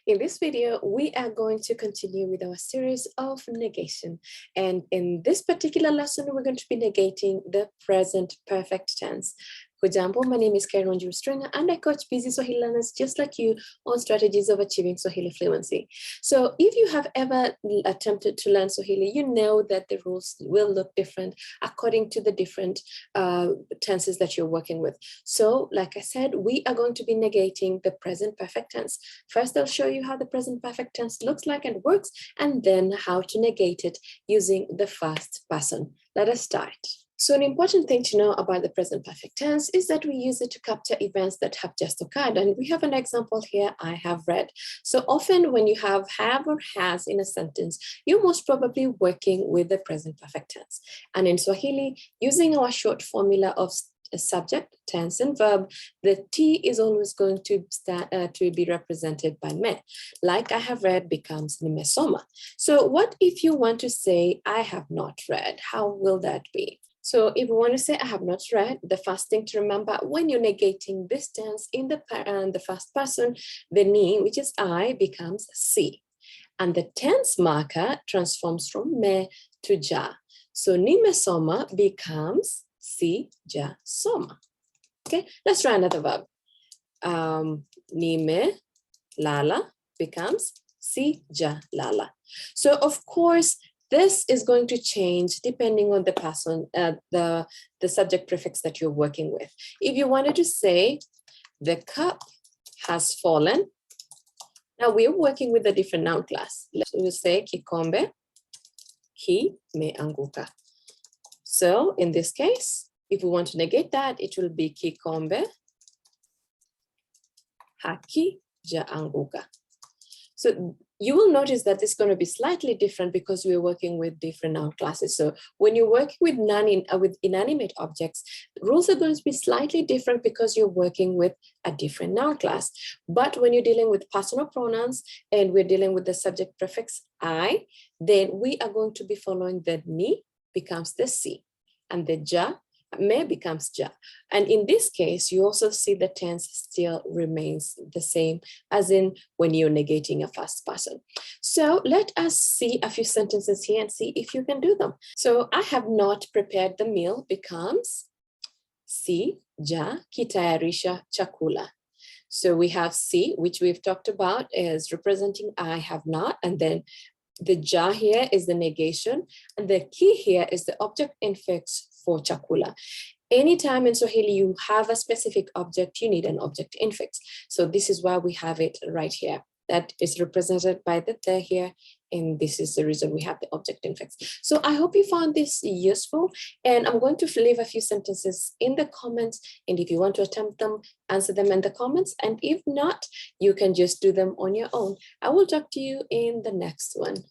In this video, we are going to continue with our series of negation. And in this particular lesson, we're going to be negating the present perfect tense. Hujambo, my name is Karen Stringer, and I coach busy Swahili learners just like you on strategies of achieving Swahili fluency. So if you have ever attempted to learn Swahili, you know that the rules will look different according to the different tenses that you're working with. So like I said, we are going to be negating the present perfect tense. First, I'll show you how the present perfect tense looks like and works, and then how to negate it using the first person. Let us start. So an important thing to know about the present perfect tense is that we use it to capture events that have just occurred. And we have an example here, I have read. So often when you have or has in a sentence, you're most probably working with the present perfect tense. And in Swahili, using our short formula of subject, tense, and verb, the T is always going to be represented by me. Like I have read becomes nimesoma. So what if you want to say I have not read? How will that be? So if you want to say I have not read, the first thing to remember when you're negating this tense in the first person, the ni, which is I, becomes si. And the tense marker transforms from me to ja. So nimesoma becomes si ja soma. Okay, let's try another verb. Nime lala becomes si ja lala. So of course, this is going to change depending on the person, the subject prefix that you're working with. If you wanted to say the cup has fallen, now we're working with a different noun class. We'll say kikombe kimeanguka. So in this case, if we want to negate that, it will be kikombe hakijaanguka. So you will notice that this is going to be slightly different because we're working with different noun classes. So when you're working with with inanimate objects, rules are going to be slightly different because you're working with a different noun class. But when you're dealing with personal pronouns and we're dealing with the subject prefix I, then we are going to be following the ni becomes the si, and the ja, me becomes ja. And in this case, you also see the tense still remains the same as in when you're negating a first person. So let us see a few sentences here and see if you can do them. So I have not prepared the meal becomes si ja kitayarisha chakula. So we have si, which we've talked about, is representing I have not, and then the ja here is the negation, and the ki here is the object infix for chakula. Anytime in Swahili you have a specific object, you need an object infix. So this is why we have it right here. That is represented by the te here, and this is the reason we have the object infix. So I hope you found this useful, and I'm going to leave a few sentences in the comments, and if you want to attempt them, answer them in the comments, and if not, you can just do them on your own. I will talk to you in the next one.